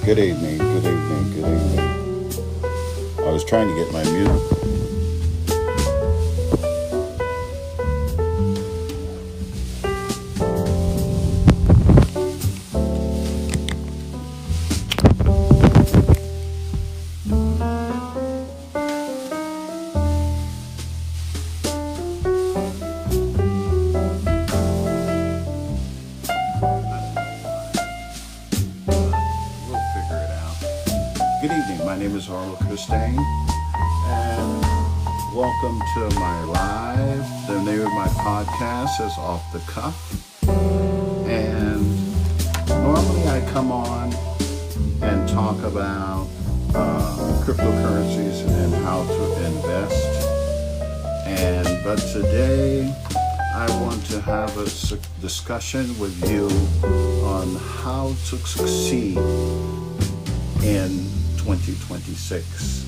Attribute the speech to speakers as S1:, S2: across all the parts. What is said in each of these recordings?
S1: Good evening, good evening, good evening. I was trying to get my music. Good evening, my name is Arlo Christine, and welcome to my live. The name of my podcast is Off the Cuff, and normally I come on and talk about cryptocurrencies and how to invest, but today I want to have a discussion with you on how to succeed in 2026.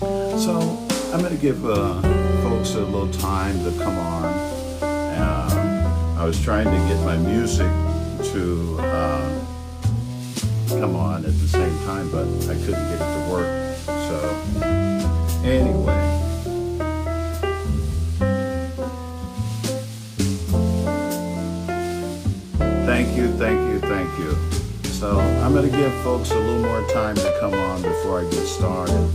S1: So I'm going to give folks a little time to come on. I was trying to get my music to come on at the same time, but I couldn't get it to work. So anyway, thank you. So I'm going to give folks a little more time to come on before I get started.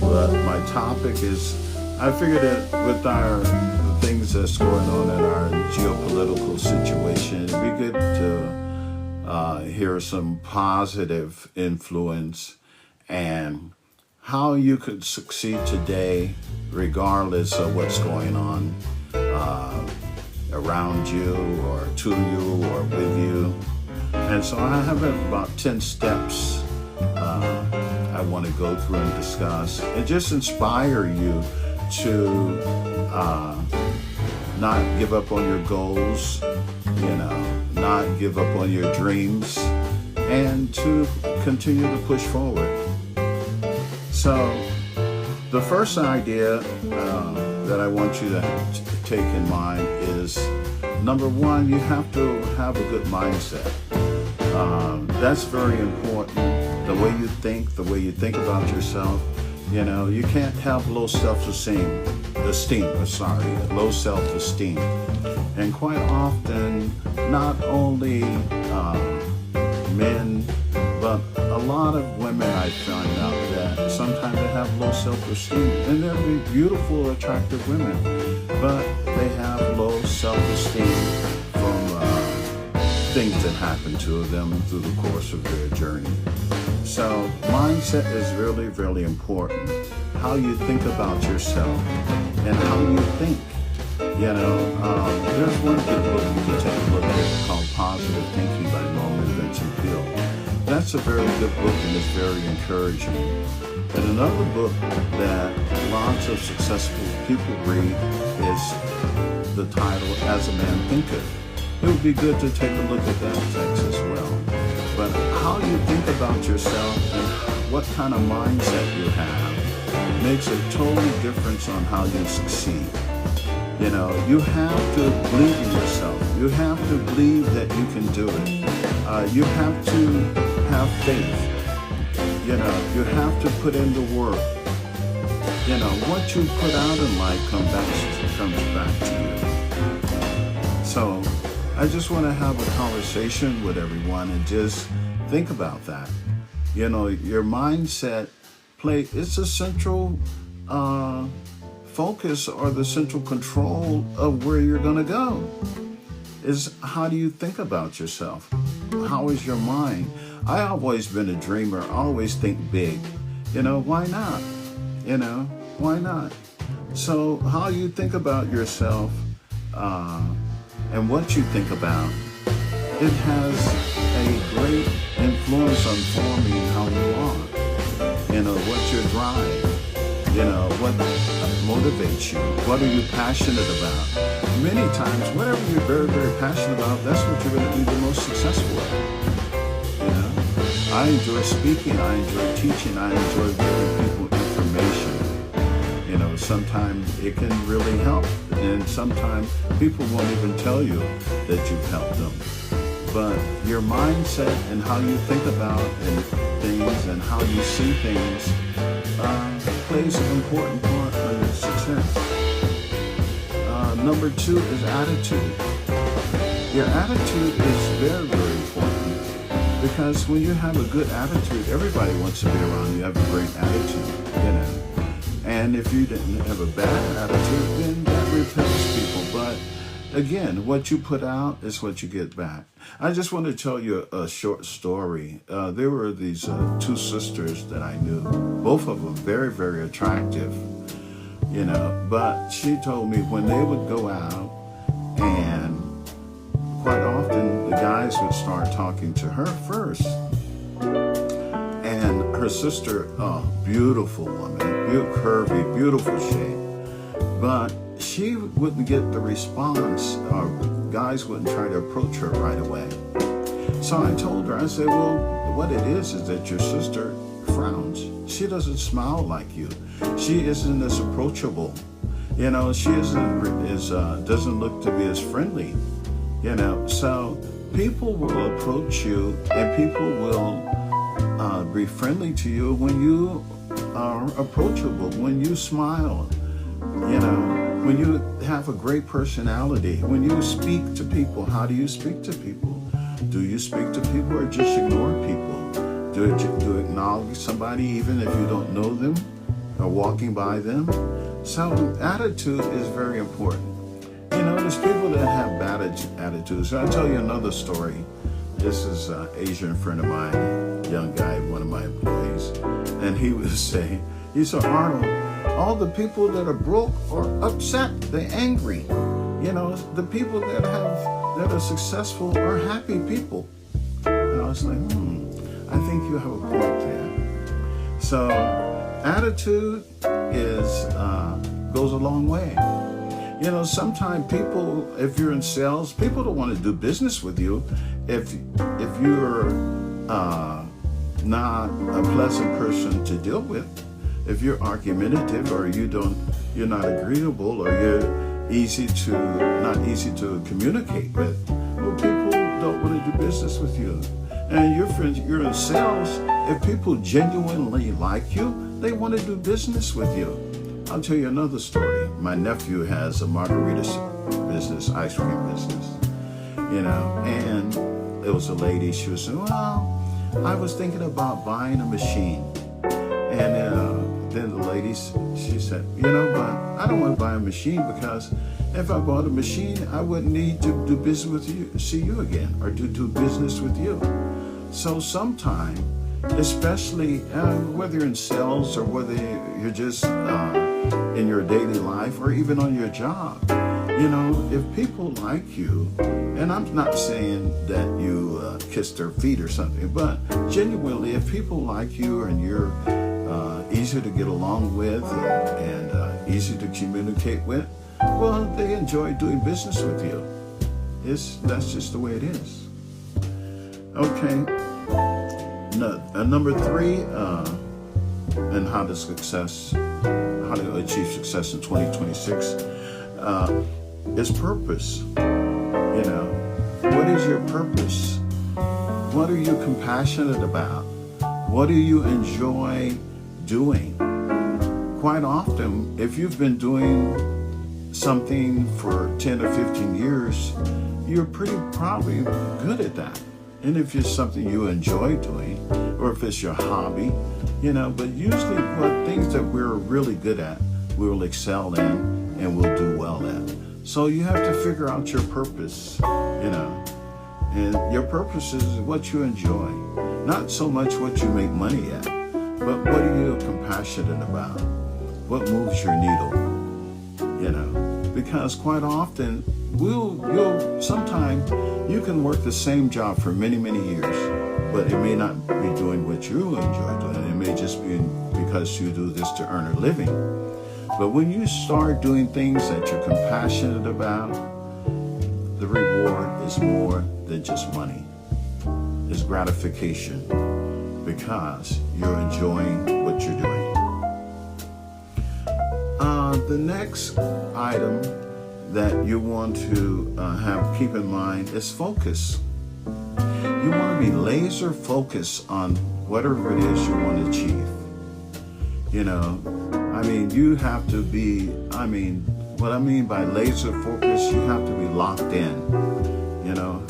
S1: But my topic is, I figured that with the things that's going on in our geopolitical situation, it'd be good to hear some positive influence and how you could succeed today regardless of what's going on around you or to you or with you. And so I have about 10 steps I want to go through and discuss and just inspire you to not give up on your goals, not give up on your dreams, and to continue to push forward. So the first idea that I want you to take in mind is, number one, you have to have a good mindset. That's very important. The way you think about yourself. You can't have low self-esteem. Low self-esteem. And quite often, not only men, but a lot of women, I find out that sometimes they have low self-esteem. And they're beautiful, attractive women, but they have low self-esteem from things that happen to them through the course of their journey. So mindset is really, really important. How you think about yourself and how you think There's one good book you can take a look at called Positive Thinking by Norman Vincent Peale. That's a very good book and it's very encouraging. And another book that lots of successful people read is the title As a Man Thinketh. It would be good to take a look at that text as well. But how you think about yourself and what kind of mindset you have makes a total difference on how you succeed. You have to believe in yourself. You have to believe that you can do it. You have to have faith. You have to put in the work. What you put out in life comes back to you. So I just want to have a conversation with everyone and just think about that. Your mindset it's a central focus or the central control of where you're going to go. Is how do you think about yourself? How is your mind? I've always been a dreamer. I always think big. Why not? Why not? So how you think about yourself and what you think about, it has a great influence on forming how you are. What's your drive? What motivates you? What are you passionate about? Many times, whatever you're very, very passionate about, that's what you're going to be the most successful at. I enjoy speaking. I enjoy teaching. I enjoy giving people information. Sometimes it can really help. And sometimes people won't even tell you that you've helped them. But your mindset and how you think about things and how you see things plays an important part in your success. Number 2 is attitude. Your attitude is very, very important because when you have a good attitude, everybody wants to be around you. You have a great attitude, And if you didn't have a bad attitude, then that repels people. But again, what you put out is what you get back. I just want to tell you a short story. There were these 2 sisters that I knew, both of them very, very attractive, but she told me when they would go out and quite often the guys would start talking to her first. And her sister, beautiful woman, curvy, beautiful shape, but she wouldn't get the response, or guys wouldn't try to approach her right away. So I told her, I said, well, what it is that your sister frowns. She doesn't smile like you. She isn't as approachable. She doesn't look to be as friendly. So people will approach you and people will be friendly to you when you are approachable, when you smile, when you have a great personality, when you speak to people. How do you speak to people? Do you speak to people or just ignore people? Do you acknowledge somebody even if you don't know them or walking by them? So attitude is very important. There's people that have bad attitudes. So I'll tell you another story. This is an Asian friend of mine, young guy, one of my employees, and he would say, Arnold, all the people that are broke or upset, they're angry. The people that are successful are happy people. And I was like, I think you have a point there. So attitude goes a long way. Sometimes people, if you're in sales, people don't want to do business with you if you're not a pleasant person to deal with. If you're argumentative or you're not agreeable or you're not easy to communicate with, well, people don't want to do business with you. And you're in sales, if people genuinely like you, they want to do business with you. I'll tell you another story. My nephew has a margarita business, ice cream business, and it was a lady. She was saying, well, I was thinking about buying a machine. And then the lady, she said, but I don't want to buy a machine because if I bought a machine, I wouldn't need to do business with you, see you again, or to do business with you. So sometime, especially whether you're in sales or whether you're just in your daily life or even on your job, You know, if people like you, and I'm not saying that you kiss their feet or something, but genuinely, if people like you and you're easy to get along with and easy to communicate with, well, they enjoy doing business with you. That's just the way it is. Okay. Number 3, and how to achieve success in 2026 is purpose. You know, what is your purpose? What are you compassionate about? What do you enjoy doing? Quite often, if you've been doing something for 10 or 15 years, you're pretty probably good at that. And if it's something you enjoy doing, or if it's your hobby, you know, but usually what things that we're really good at, we will excel in and we'll do well at. So you have to figure out your purpose, you know, and your purpose is what you enjoy, not so much what you make money at, but what are you compassionate about? What moves your needle, you know, because quite often sometimes you can work the same job for many, many years, but it may not be doing what you enjoy doing. It may just be because you do this to earn a living. But when you start doing things that you're compassionate about, the reward is more than just money. It's gratification because you're enjoying what you're doing. The next item that you want to keep in mind is focus. You want to be laser focused on whatever it is you want to achieve. You know, I mean, you have to be, what I mean by laser focus, you have to be locked in. You know,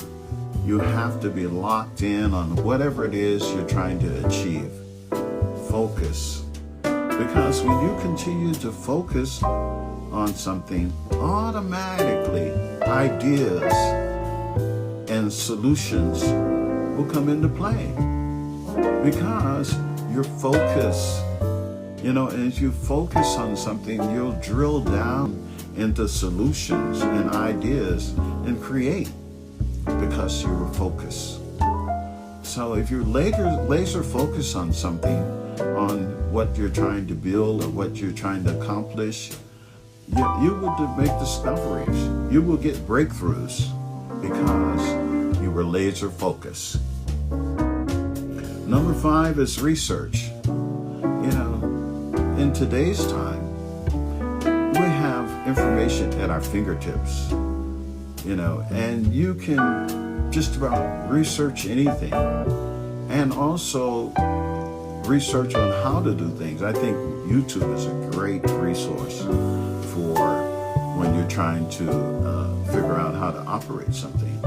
S1: you have to be locked in on whatever it is you're trying to achieve. Focus. Because when you continue to focus on something, automatically ideas and solutions will come into play. Because you're focused. You know, as you focus on something, you'll drill down into solutions and ideas and create because you were focused. So if you're laser focused on something, on what you're trying to build or what you're trying to accomplish, you will make discoveries. You will get breakthroughs because you were laser focused. Number 5 is research. You know, in today's time, we have information at our fingertips, you know, and you can just about research anything and also research on how to do things. I think YouTube is a great resource for when you're trying to figure out how to operate something,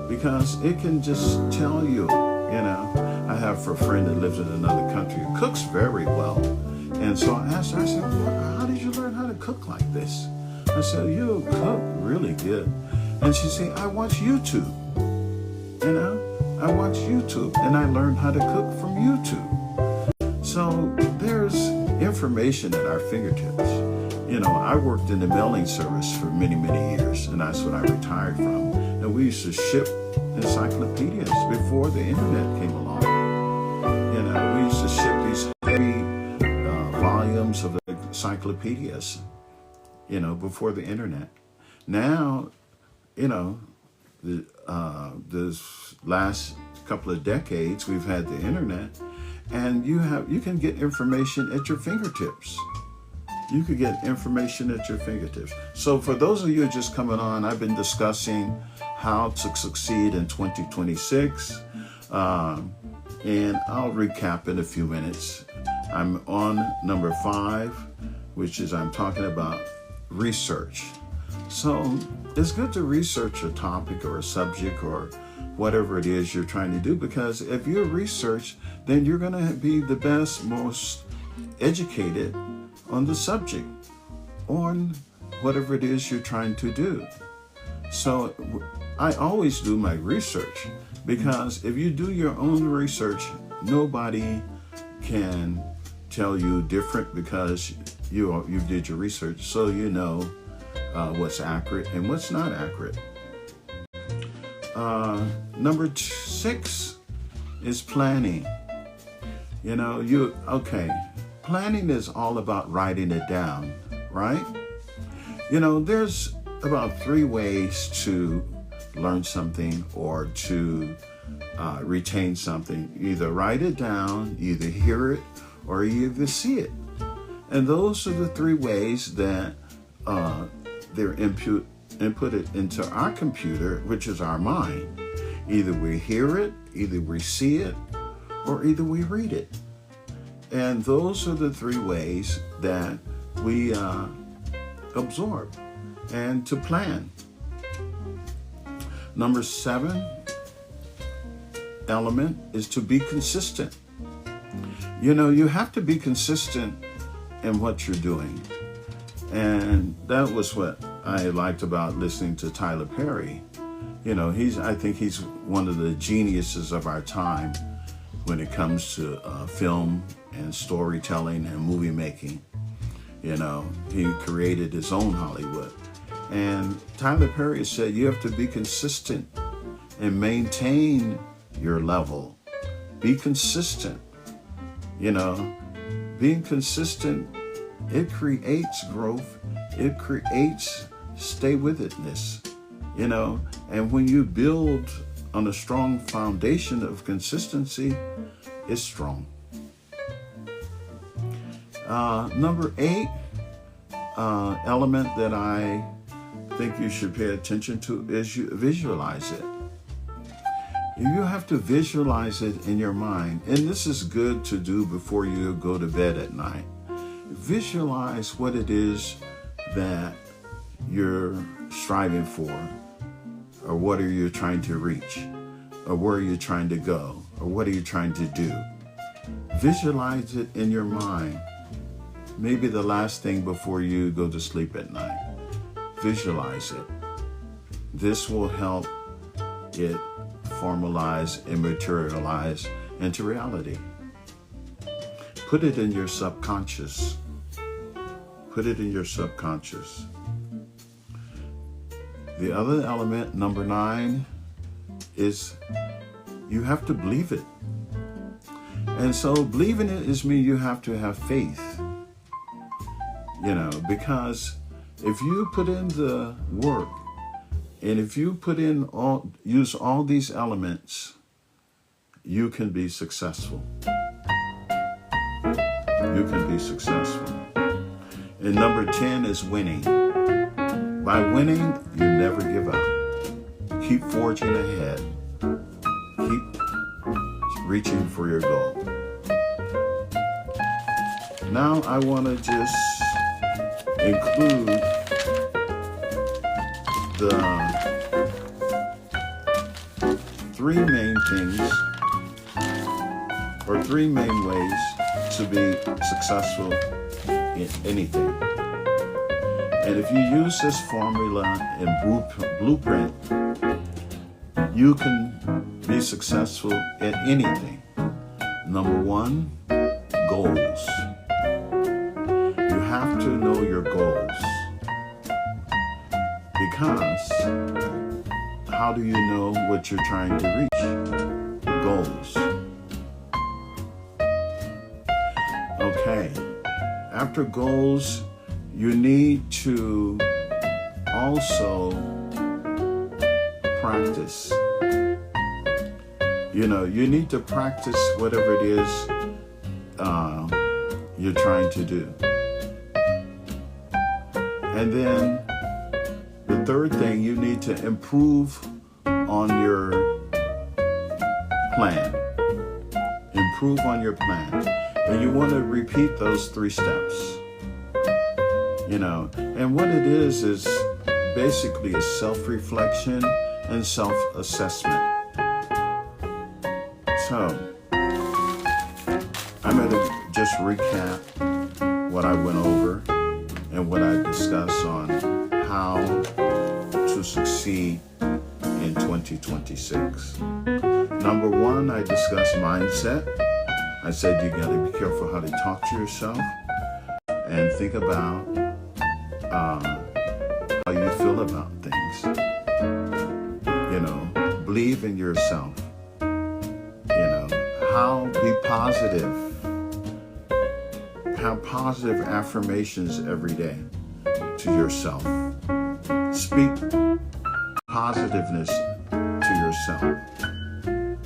S1: because it can just tell you, you know. I have a friend that lives in another country who cooks very well. And so I asked her, I said, well, how did you learn how to cook like this? I said, you cook really good. And she said, I watch YouTube. You know, I watch YouTube and I learned how to cook from YouTube. So there's information at our fingertips. You know, I worked in the mailing service for many, many years, and that's what I retired from. And we used to ship encyclopedias before the internet came along. You know, we used to ship these heavy volumes of encyclopedias, you know, before the internet. Now, you know, this last couple of decades, we've had the internet, and you can get information at your fingertips. You could get information at your fingertips. So for those of you just coming on, I've been discussing how to succeed in 2026. And I'll recap in a few minutes. I'm on number 5, which is I'm talking about research. So it's good to research a topic or a subject or whatever it is you're trying to do, because if you research, then you're going to be the best, most educated on the subject, on whatever it is you're trying to do. So I always do my research, because if you do your own research, nobody can tell you different, because you did your research, so you know what's accurate and what's not accurate. Number 6 is planning. Planning is all about writing it down, right? There's about 3 ways to learn something or to retain something. Either write it down, either hear it, or either see it. And those are the 3 ways that they're inputted into our computer, which is our mind. Either we hear it, either we see it, or either we read it. And those are the 3 ways that we absorb and to plan. Number 7 element is to be consistent. You have to be consistent in what you're doing. And that was what I liked about listening to Tyler Perry. I think he's one of the geniuses of our time when it comes to film and storytelling and movie making. He created his own Hollywood. And Tyler Perry said you have to be consistent and maintain your level. Be consistent. Being consistent, it creates growth. It creates stay-with-itness. And when you build on a strong foundation of consistency, it's strong. Number 8 element that I think you should pay attention to is you visualize it. You have to visualize it in your mind. And this is good to do before you go to bed at night. Visualize what it is that you're striving for, or what are you trying to reach, or where are you trying to go, or what are you trying to do. Visualize it in your mind. Maybe the last thing before you go to sleep at night. Visualize it. This will help it formalize and materialize into reality. Put it in your subconscious. Put it in your subconscious. The other element, number 9, is you have to believe it. And so believing it is mean you have to have faith. Because if you put in the work and if you use all these elements, you can be successful. You can be successful. And number 10 is winning. By winning, you never give up. Keep forging ahead. Keep reaching for your goal. Now I want to just include the 3 main things or 3 main ways to be successful in anything. And if you use this formula and blueprint, you can be successful at anything. Number 1, goals. You have to know your goals. Because how do you know what you're trying to reach? Goals. Okay. After goals, you need to also practice. You need to practice whatever it is you're trying to do. And then the 3rd thing, you need to improve on your plan. Improve on your plan. And you want to repeat those 3 steps. And what it is basically a self-reflection and self-assessment. So, I'm going to just recap what I went over and what I discussed on how to succeed in 2026. Number 1, I discussed mindset. I said you got to be careful how to talk to yourself and think about how you feel about things. You know, believe in yourself. You know, be positive. Have positive affirmations every day to yourself. Speak positiveness to yourself.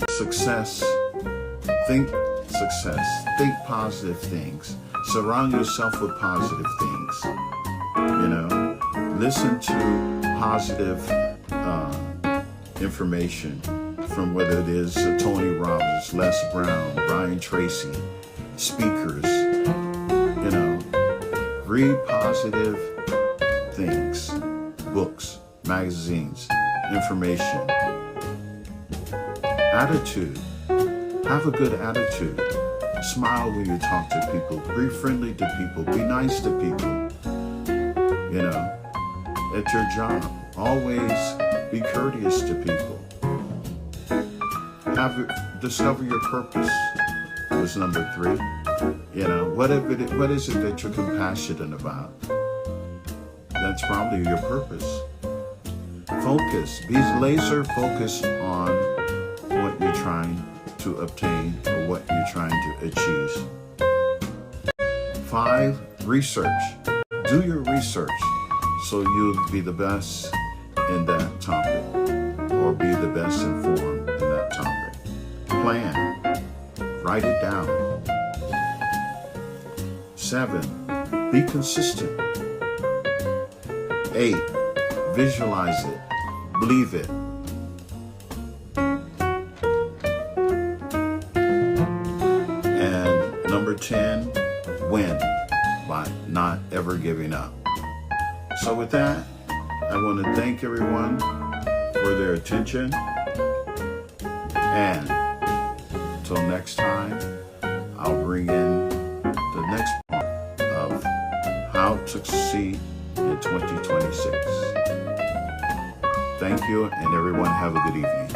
S1: Success. Think success. Think positive things. Surround yourself with positive things. You know, listen to positive information from whether it is Tony Robbins, Les Brown, Brian Tracy, speakers. You know, read positive things, books, magazines, information. Attitude. Have a good attitude. Smile when you talk to people. Be friendly to people. Be nice to people. You know, at your job, always be courteous to people. Discover your purpose was number 3. You know, what is it that you're compassionate about? That's probably your purpose. Focus. Be laser focused on what you're trying to obtain or what you're trying to achieve. 5, research. Do your research so you'll be the best in that topic or be the best informed in that topic. Plan. Write it down. 7, be consistent. 8, visualize it. Believe it. And number 10, win by not ever giving up. So with that, I want to thank everyone for their attention. And until next time, I'll bring in the next part of how to succeed in 2026. Thank you, and everyone have a good evening.